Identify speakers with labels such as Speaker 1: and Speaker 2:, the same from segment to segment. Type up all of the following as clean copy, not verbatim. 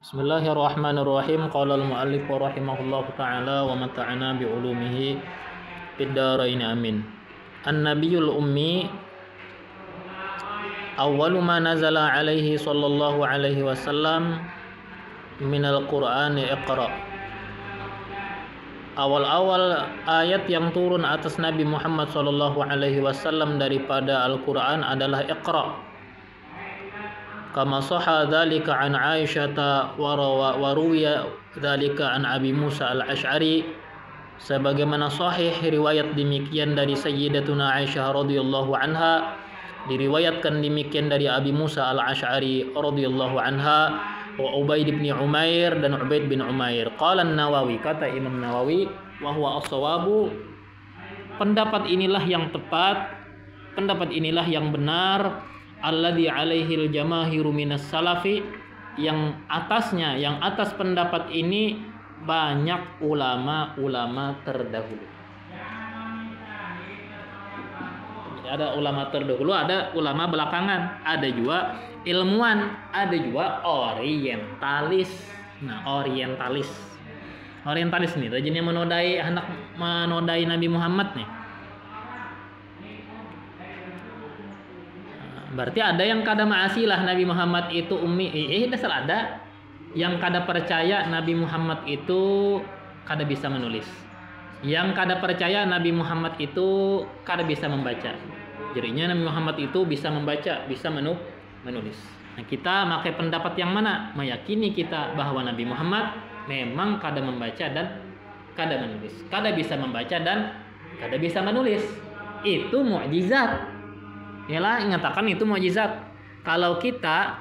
Speaker 1: Bismillahirrahmanirrahim. Qala al-mu'allif rahimahullahu ta'ala wa mata'ana bi ulumihi fid dharain amin. An-nabiyul ummi awwalu ma nazala alaihi sallallahu alaihi wasallam minal qur'ani iqra. Awal-awal ayat yang turun atas Nabi Muhammad sallallahu alaihi wasallam daripada Al-Qur'an adalah iqra. Kama sahha dzalika an Aisyah wa ruwiya dzalika an Abi Musa al-Asy'ari, sebagaimana sahih riwayat demikian dari Sayyidatuna Aisyah radhiyallahu anha, diriwayatkan demikian dari Abi Musa al-Asy'ari radhiyallahu anha, wa Ubaid bin Umair dan Ubaid bin Umair. Qala an-Nawawi, kata Imam Nawawi, wa huwa as-shawabu, pendapat inilah yang tepat, pendapat inilah yang benar, alladzi alaihil jamahiru minas salafi, yang atas pendapat ini banyak ulama-ulama terdahulu. Ada ulama terdahulu, ada ulama belakangan, ada juga ilmuwan, ada juga orientalis. Nah, orientalis nih rajinnya menodai Nabi Muhammad nih. Berarti ada yang kada ma'asilah Nabi Muhammad itu ummi. Dasar ada yang kada percaya Nabi Muhammad itu kada bisa menulis. Yang kada percaya Nabi Muhammad itu kada bisa membaca. Jadinya Nabi Muhammad itu bisa membaca, bisa menulis. Nah, kita pakai pendapat yang mana? Meyakini kita bahwa Nabi Muhammad memang kada membaca dan kada menulis. Kada bisa membaca dan kada bisa menulis. Itu mukjizat. Yalah, ingatakan itu mukjizat. Kalau kita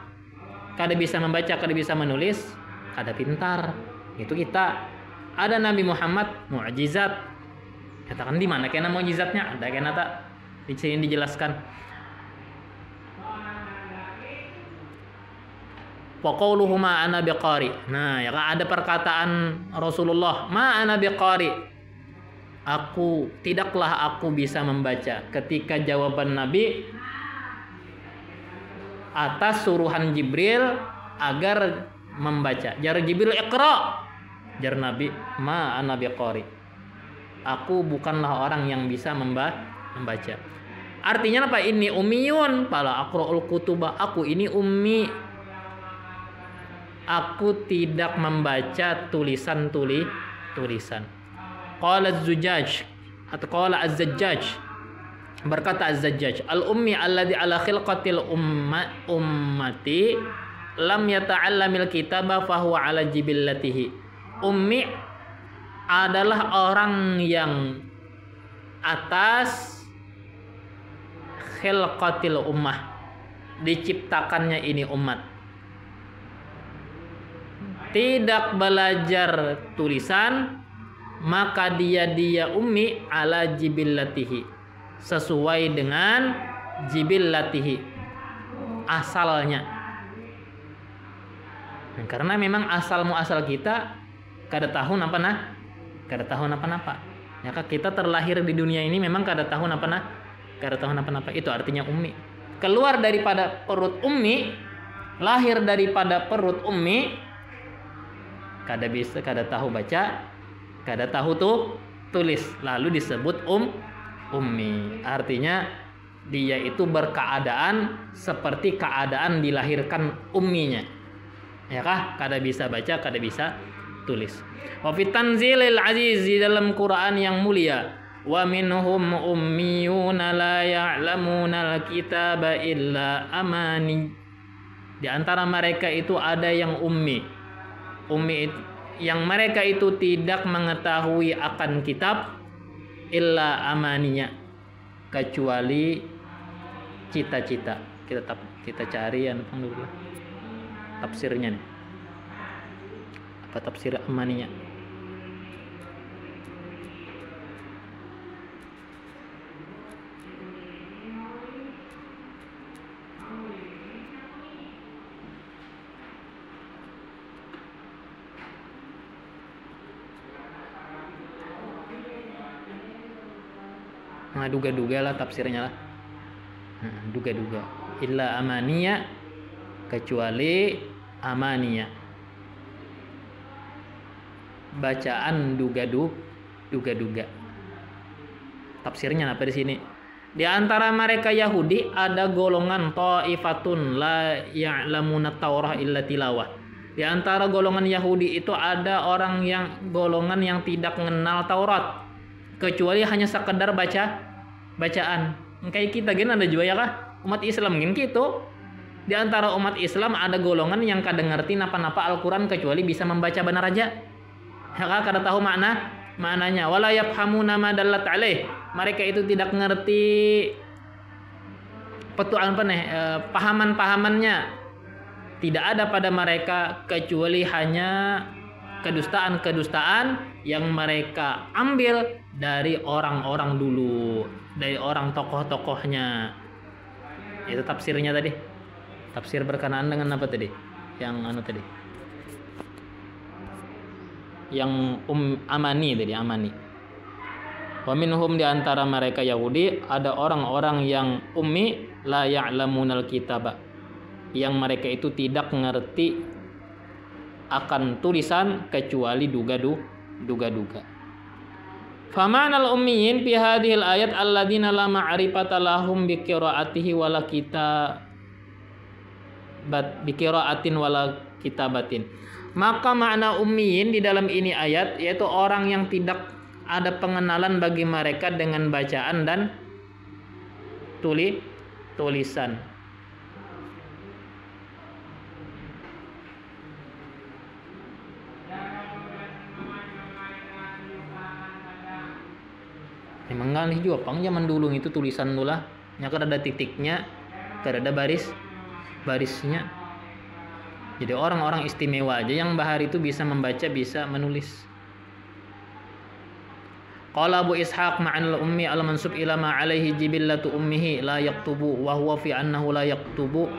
Speaker 1: kada bisa membaca, kada bisa menulis, kada pintar. Itu kita. Ada Nabi Muhammad mukjizat. Katakan di mana kena mukjizatnya? Ada kena tak? Di sini dijelaskan. Wa qauluhu ma ana biqari. Nah, ya ada perkataan Rasulullah, ma ana biqari. Tidaklah aku bisa membaca. Ketika jawaban Nabi atas suruhan Jibril agar membaca. Jar Jibril iqra. Jar Nabi, ma ana biqari. Aku bukanlah orang yang bisa membaca. Artinya apa? Ini ummiyun, fala aqra'ul kutuba. Aku ini ummi. Aku tidak membaca tulisan. Qala az-Zujjaj atau qala az-Zajjaj, berkata az-Zajjaj, al-ummi alladhi ala khilqatil ummati lam yata'allamil kitaba fahuwa ala jibillatihi. Ummi adalah orang yang atas khilqatil ummah, diciptakannya ini umat, tidak belajar tulisan, maka dia ummi ala jibillatihi, sesuai dengan jibillatihi, asalnya. Nah, karena memang asal kita kada tahu napa. Ya, kita terlahir di dunia ini memang kada tahu napa. Itu artinya ummi. Keluar daripada perut ummi, lahir daripada perut ummi, kada tahu baca, kada tahu tulis, lalu disebut ummi. Artinya dia itu berkeadaan seperti keadaan dilahirkan umminya. Ya kah? Kada bisa baca, kada bisa tulis. Wa fi tanzilil aziz, di dalam Quran yang mulia, wa minhum ummiyuna la ya'lamuna al-kitaba illa amani. Di antara mereka itu ada yang ummi yang mereka itu tidak mengetahui akan kitab illa amaninya, kecuali cita-cita. Kita cari yang dulu tafsirnya nih. Apa tafsir amaninya? Nah, duga-duga lah tafsirnya lah. Duga-duga. Illa amaniya, kecuali amaniya. bacaan duga-duga. Tafsirnya apa di sini? Di antara mereka Yahudi ada golongan ta'ifatun la ya'lamuna Taurah illa tilawah. Di antara golongan Yahudi itu ada golongan yang tidak mengenal Taurat kecuali hanya sekedar bacaan. Kayak kita gini ada juga ya kah? Umat Islam gini gitu. Di antara umat Islam ada golongan yang kada ngerti napa-napa Al-Qur'an kecuali bisa membaca benar aja. Ya kah? Kada tahu maknanya. Wala yafhamuna ma dallat alaih. Mereka itu tidak ngerti pahaman-pahamannya. Tidak ada pada mereka kecuali hanya kedustaan-kedustaan yang mereka ambil dari orang-orang dulu, dari orang tokoh-tokohnya. Itu tafsirnya tadi. Tafsir berkenaan dengan apa tadi? Yang tadi. Yang amani tadi, amani. Wa minhum di antara mereka Yahudi ada orang-orang yang ummi la ya'lamunal kitaba, yang mereka itu tidak mengerti akan tulisan kecuali duga-duga. Famanal ummiyin fi hadhil ayat alladzina la ma'rifata lahum bi qiraatihi wala qiraatin wala kitabatin. Maka makna ummiyin di dalam ini ayat yaitu orang yang tidak ada pengenalan bagi mereka dengan bacaan dan tulisan. Memang ngalih juga pang zaman dulu itu tulisan nulah, nya kada ada titiknya, kada ada barisnya. Jadi orang-orang istimewa aja yang bahar itu bisa membaca, bisa menulis. Qala Abu Ishaq ma'anal ummi al-mansub ila ma alaihi jibillatu ummihi la yaktubu wa huwa fi annahu la yaktubu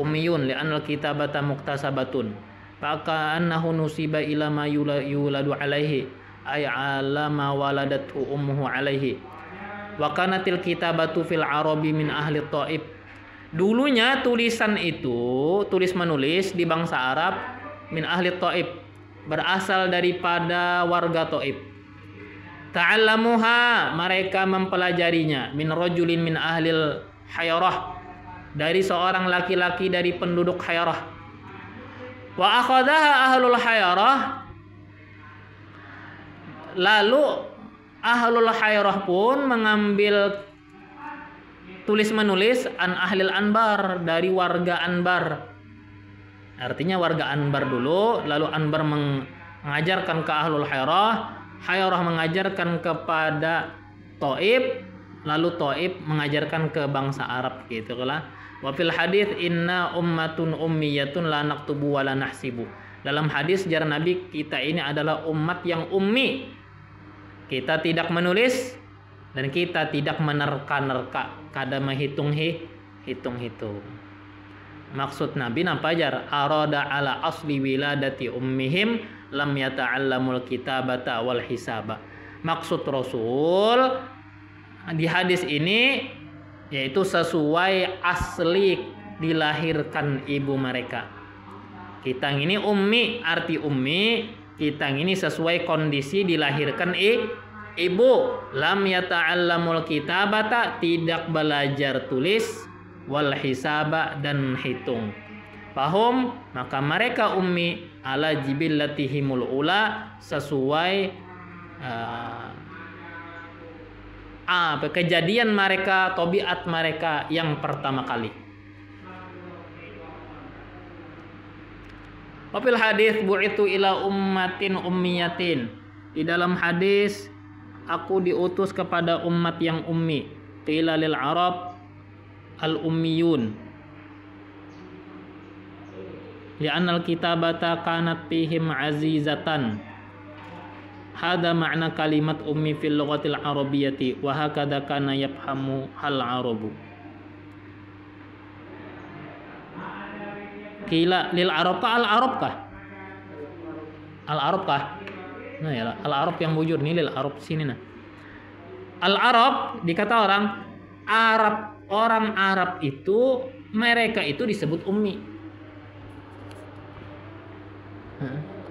Speaker 1: ummiyun li'anna al-kitabata muktasabatun. Fa annahu nusiba ila ma yuladu alaihi ay alama waladathu ummuhu alaihi. Wa kanatil kitabatu fil arabi min ahli Taif. Dulunya tulisan itu, tulis menulis di bangsa Arab min ahli Taif, berasal daripada warga Taif. Ta'allamuha, mereka mempelajarinya, min rajulin min ahlil Hayrah, dari seorang laki-laki dari penduduk Hayrah. Wa akhadaha ahlul Hayrah, lalu ahlul Hayrah pun mengambil tulis menulis an ahlil Anbar, dari warga Anbar. Artinya warga Anbar dulu, lalu Anbar mengajarkan ke ahlul Hayrah, Hayrah mengajarkan kepada Taif, lalu Taif mengajarkan ke bangsa Arab gitu lah. Wa fil hadis inna ummatun ummiyatun la naktubu wa la nahsibu. Dalam hadis jar Nabi, kita ini adalah umat yang ummi. Kita tidak menulis dan kita tidak menerka-nerka, kada menghitung-hitung. Maksud Nabi napa jar? Arada ala asli wiladati ummihim lam yata'allamul kitabata wal hisaba. Maksud Rasul di hadis ini yaitu sesuai asli dilahirkan ibu mereka. Kita ini ummi, arti ummi, kita ini sesuai kondisi dilahirkan ibu. Lam yata'allamul kitabata, tidak belajar tulis, wal hisaba, dan hitung. Paham? Maka mereka ummi ala jibillatihimul ula, sesuai kejadian mereka, tabiat mereka yang pertama kali. Wafil hadis bu'itu ila ummatin ummiyatin. Di dalam hadis, aku diutus kepada umat yang ummi. Qila lil Arab al-ummiyun. Li'anna al-kitabata kanat fihim azizatan. Hada makna kalimat ummi fil lughatil arabiyyati wa hakadha kana yafhamu hal arabu. Qila lil Arab ka al-Arab kah? Al-Arab kah? Nah ya, al-Arab yang bujur nih lil Arab sini nah. Al-Arab dikata orang Arab itu, mereka itu disebut ummi.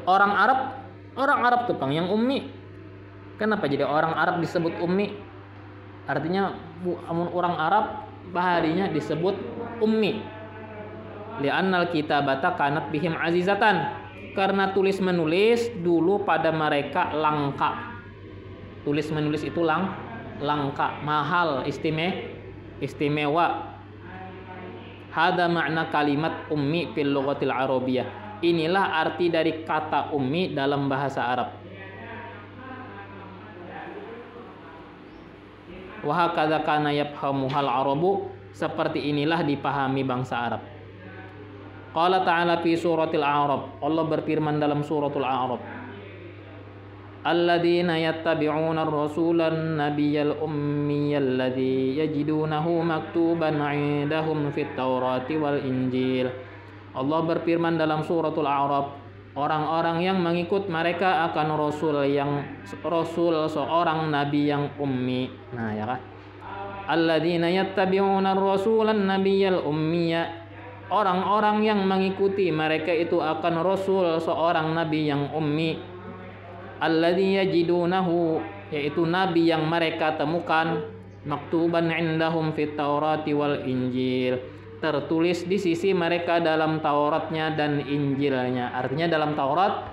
Speaker 1: Orang Arab Orang Arab tuh Bang yang ummi. Kenapa jadi orang Arab disebut ummi? Artinya orang Arab baharinya disebut ummi. Li'annal kitabata kanat bihim azizatan. Karena tulis menulis dulu pada mereka langka. Tulis menulis itu langka, mahal, istimewa. Hada makna kalimat ummi fil lughatil arabiyyah. Inilah arti dari kata ummi dalam bahasa Arab. Wa hakadza kana yafhamuhal arabu, seperti inilah dipahami bangsa Arab. Qala ta'ala fi suratil A'raf, Allah berfirman dalam suratul A'raf, alladzina yattabi'una ar-rasulan nabiyyal ummiyal ladzi yajidunahu maktuban 'indahum fit Taurati wal Injil. Allah berfirman dalam suratul A'raf, orang-orang yang mengikut mereka akan rasul seorang nabi yang ummi. Nah, ya kan? Alladzina yattabi'una ar-rasulan nabiyyal ummiyya. Orang-orang yang mengikuti mereka itu akan rasul seorang nabi yang ummi. Alladzi yajidunahu, yaitu nabi yang mereka temukan, maktuban indahum fit Taurati wal Injil, tertulis di sisi mereka dalam Tauratnya dan Injilnya. Artinya dalam Taurat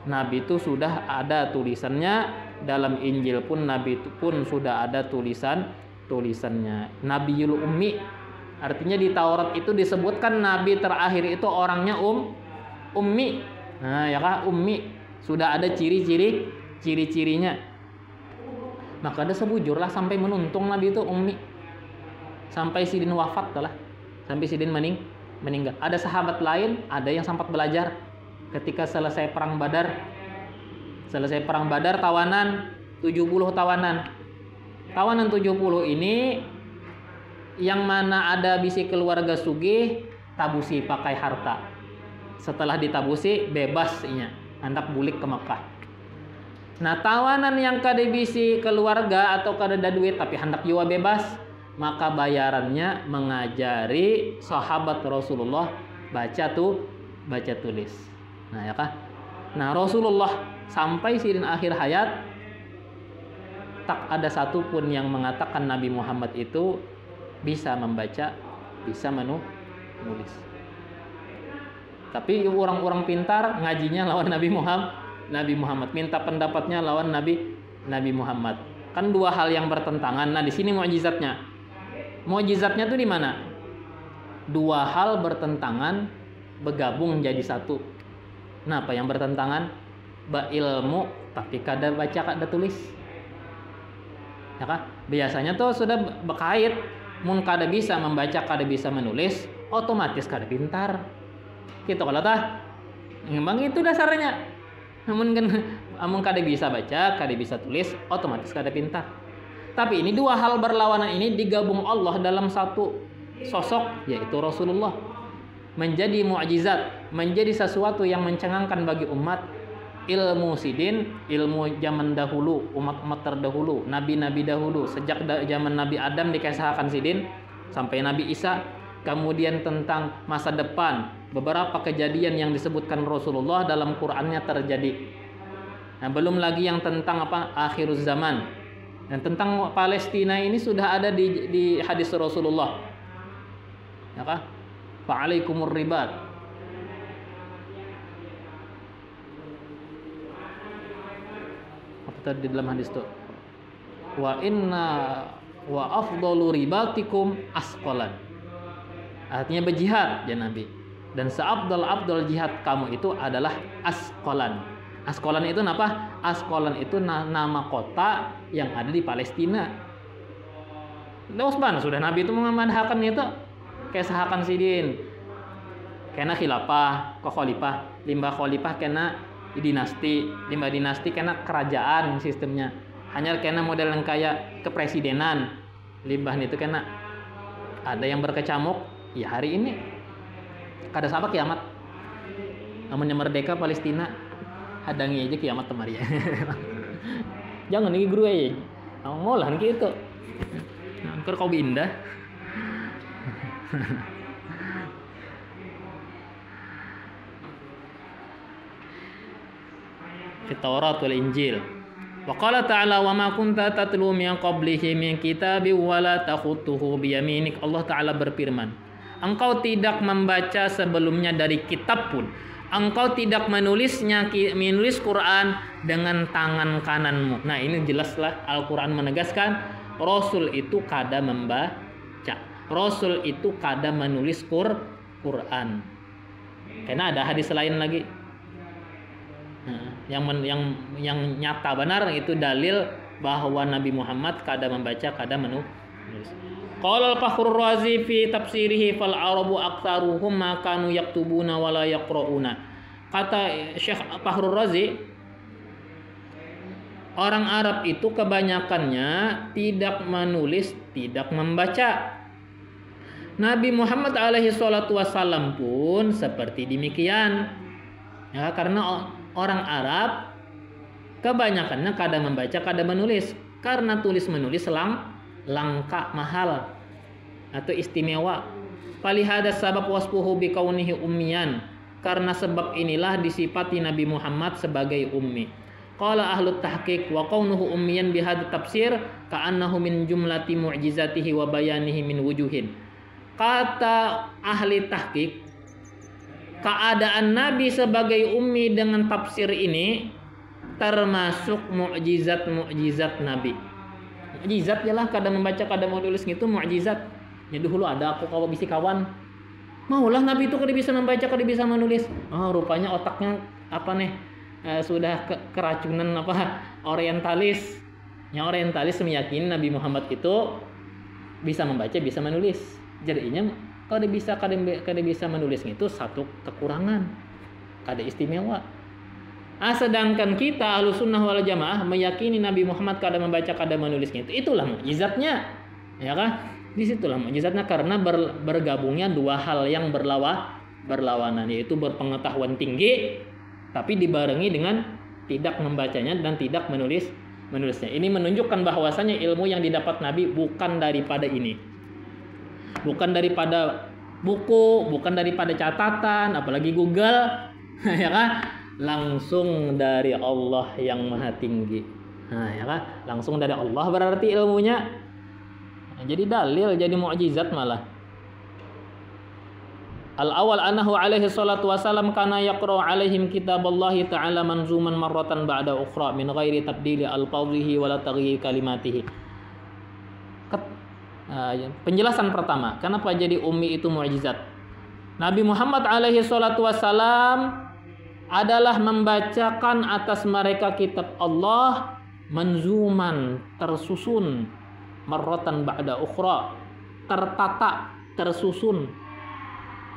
Speaker 1: nabi itu sudah ada tulisannya, dalam Injil pun nabi itu pun sudah ada tulisannya. Nabiyul ummi. Artinya di Taurat itu disebutkan nabi terakhir itu orangnya ummi. Nah, ya kan, ummi. Sudah ada ciri-cirinya. Maka ada sebujurlah sampai menuntung nabi itu ummi. Sampai sidin wafat lah. Sampai sidin meninggal. Ada sahabat lain, ada yang sempat belajar ketika selesai perang Badar. Selesai perang Badar tawanan 70 tawanan. Tawanan 70 ini yang mana ada bisi keluarga sugih, tabusi pakai harta. Setelah ditabusi bebas inya, hendak bulik ke Mekah. Nah, tawanan yang kada bisi keluarga atau kada ada duit tapi hendak jiwa bebas, maka bayarannya mengajari sahabat Rasulullah baca tulis. Nah, ya kan? Nah, Rasulullah sampai sidin akhir hayat tak ada satupun yang mengatakan Nabi Muhammad itu bisa membaca, bisa menulis. Tapi orang-orang pintar ngajinya lawan Nabi Muhammad, minta pendapatnya lawan Nabi Muhammad. Kan dua hal yang bertentangan. Nah, di sini mukjizatnya. Mukjizatnya tuh di mana? Dua hal bertentangan bergabung jadi satu. Nah, apa yang bertentangan? Ilmu tapi kada baca kada tulis. Ya kan? Biasanya tuh sudah berkait. Mun kada bisa membaca, kada bisa menulis, otomatis kada pintar. Gitu kalau tah. Memang itu dasarnya. Namun kan amun kada bisa baca, kada bisa tulis, otomatis kada pintar. Tapi ini dua hal berlawanan ini digabung Allah dalam satu sosok, yaitu Rasulullah. Menjadi mukjizat, menjadi sesuatu yang mencengangkan bagi umat. Ilmu sidin, ilmu zaman dahulu, umat-umat terdahulu, nabi-nabi dahulu, sejak zaman Nabi Adam dikisahkan sidin sampai Nabi Isa. Kemudian tentang masa depan, beberapa kejadian yang disebutkan Rasulullah dalam Qur'annya terjadi. Nah, belum lagi yang tentang akhiruz zaman. Dan tentang Palestina ini sudah ada di hadis Rasulullah. Ya kan? Fa'alaikumur ribat. Di dalam hadis itu wa afdalu ribatikum asqalan, artinya berjihad ya Nabi, dan seabdal jihad kamu itu adalah asqalan. Asqalan itu apa? Asqalan itu nama kota yang ada di Palestina. Usman sudah Nabi itu memadahkan itu kesahakan sidin kena khilafah ke khalifah, limbah khalifah kena dinasti, limbah dinasti kena kerajaan sistemnya. Hanya kena model yang kayak kepresidenan. Limbah itu kena ada yang berkecamuk. Ya hari ini kada sabak kiamat. Namun yang merdeka Palestina hadangi aja kiamat temari. Jangan lagi guru aja. Ngolah gitu. Angker kau indah. fi Taurat wal Injil. Wa qala ta'ala wa ma kunta tatlu min qablihi min kitabin wa la takhutuhu bi yaminik. Allah Ta'ala berfirman, engkau tidak membaca sebelumnya dari kitab pun, engkau tidak menulis Quran dengan tangan kananmu. Nah, ini jelaslah Al-Quran menegaskan Rasul itu kada membaca, Rasul itu kada menulis Quran. Karena ada hadis lain lagi. Nah, yang nyata benar itu dalil bahwa Nabi Muhammad kada membaca, kada menulis. Qala al-Fakhrur Razi fi tafsirihi fal arabu aktsaruhum ma kanu yaktubuna wa la yaqrauna. Kata Syekh Fakhrur Razi, orang Arab itu kebanyakannya tidak menulis, tidak membaca. Nabi Muhammad alaihi salatu wasallam pun seperti demikian. Ya, karena orang Arab kebanyakannya kada membaca, kada menulis. Karena tulis menulis langka, mahal atau istimewa. Falihada sabab wasfuhu bikaunihi ummiyan. Karena sebab inilah disifati Nabi Muhammad sebagai ummi. Qala ahlut tahqiq wa kaunuhu ummiyan bihadza tafsir ka'annahu min jumlati mu'jizatihi wa bayanihi min wujuhin. Kata ahli tahqiq, keadaan Nabi sebagai ummi dengan tafsir ini termasuk mukjizat Nabi. Mukjizat ialah kadang membaca, kadang menulis gitu, mukjizat. Ya dulu ada aku kalau bisi kawan. Maulah Nabi itu kada bisa membaca, kada bisa menulis. Oh, rupanya otaknya apa nih? Sudah keracunan apa? Orientalis. Yang orientalis meyakini Nabi Muhammad itu bisa membaca, bisa menulis. Jadinya kada bisa menulis itu satu kekurangan, kada istimewa. Sedangkan kita Ahlussunnah wal Jamaah meyakini Nabi Muhammad kada membaca, kada menulisnya itulah mukjizatnya, ya kan? Disitulah mukjizatnya karena bergabungnya dua hal yang berlawanan, yaitu berpengetahuan tinggi tapi dibarengi dengan tidak membacanya dan tidak menulisnya. Ini menunjukkan bahwasanya ilmu yang didapat Nabi bukan daripada ini, bukan daripada buku, bukan daripada catatan, apalagi Google, ya kan? Langsung dari Allah yang Maha Tinggi. Nah, ya kan? Langsung dari Allah berarti ilmunya. Jadi dalil, jadi mukjizat malah. Al-awwal annahu alaihi salatu wasalam kana yaqra alaihim kitaballahi ta'ala manzuman marratan ba'da ukhra min ghairi tabdili alfadhihi wala taghyir kalimatihi. Penjelasan pertama, kenapa jadi ummi itu mukjizat? Nabi Muhammad alaihi salatu wasalam adalah membacakan atas mereka kitab Allah manzuman, tersusun, marratan ba'da ukhra, tertata, tersusun,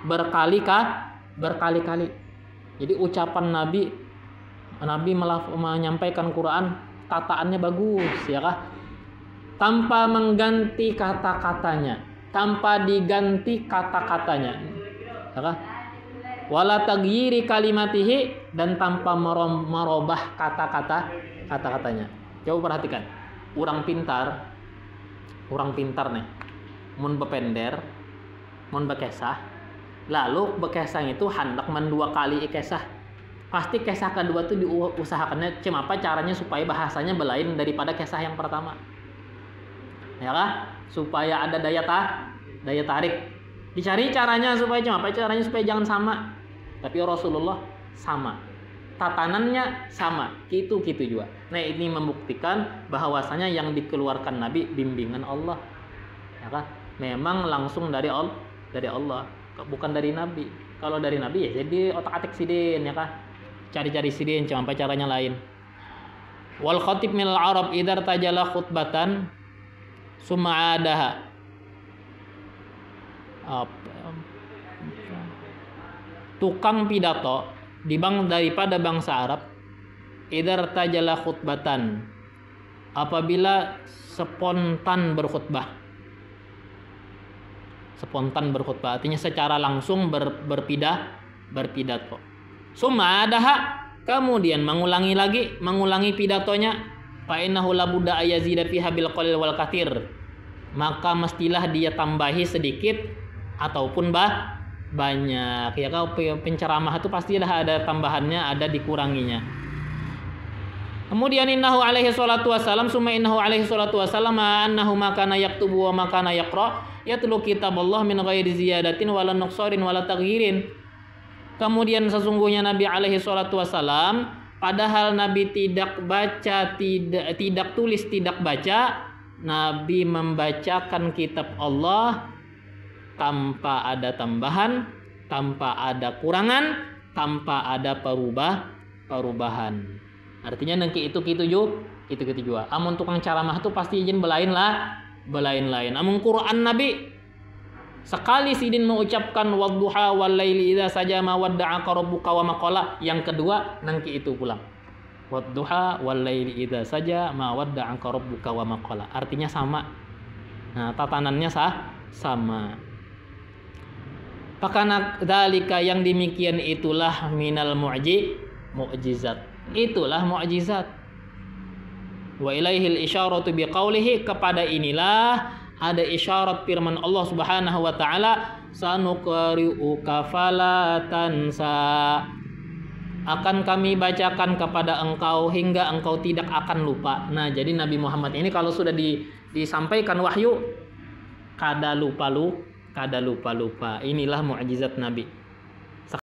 Speaker 1: berkali-kali. Jadi ucapan Nabi menyampaikan Quran tataannya bagus, ya kah? Tanpa mengganti kata-katanya, tanpa diganti kata-katanya, ya kah? Wala taghyiri kalimatihi, dan tanpa merubah kata-katanya. Coba perhatikan, orang pintar nih, mun bepender, mun bekesah, lalu bekesah itu hendak mendua kali ikesah. Pasti kesah kedua itu diusahakannya apa caranya supaya bahasanya belain daripada kesah yang pertama. Ya kah? Supaya ada daya tarik. Dicari caranya supaya apa caranya supaya jangan sama. Tapi Rasulullah sama. Tatanannya sama, gitu juga. Nah, ini membuktikan bahwasanya yang dikeluarkan Nabi bimbingan Allah, ya kan? Memang langsung dari Allah, bukan dari Nabi. Kalau dari Nabi ya jadi otak-atik sidin, ya kan? Cari-cari sidin, cuma caranya lain. Wal khatib minal Arab idar tajala khutbatan summa adaha. Tukang pidato daripada bangsa Arab idar tajala khutbatan, apabila spontan berkhutbah artinya secara langsung berpidato. Summa adaha, kemudian mengulangi pidatonya, fa innahu la budda ayazida fiha bil qalil wal katsir, maka mestilah dia tambahi sedikit ataupun banyak, ya kalau penceramah itu pasti ada tambahannya, ada dikuranginya. Kemudian innahu alaihi salatu wasalam summa innahu alaihi salatu wasalam annahu ma kana yaktubu wa ma kana yaqra yatlu kitaballah min ghairi ziyadatin wala nuqsarin wala taghyirin. Kemudian sesungguhnya Nabi alaihi salatu wasalam padahal Nabi tidak baca, tidak tulis, tidak baca, Nabi membacakan kitab Allah tanpa ada tambahan, tanpa ada kurangan, tanpa ada perubahan. Artinya nengki itu kitu juga. Amun tukang ceramah tuh pasti izin belain lain. Amun Quran Nabi sekali sidin mengucapkan wadduha wal laili idza saja ma wadda'aka rabbuka wa maqala. Yang kedua nengki itu pulang. Wadduha wal laili idza saja ma wadda'aka rabbuka wa maqala. Artinya sama. Nah, tatanannya sama. Pakana dzalika yang demikian itulah minal mu'jizat. Itulah mukjizat. Wa ilaihil isyaratu biqaulihi, kepada inilah ada isyarat firman Allah Subhanahu wa taala, sanuqri'uka fala tansa. Akan kami bacakan kepada engkau hingga engkau tidak akan lupa. Nah, jadi Nabi Muhammad ini kalau sudah disampaikan wahyu kada lupa. Inilah mukjizat Nabi.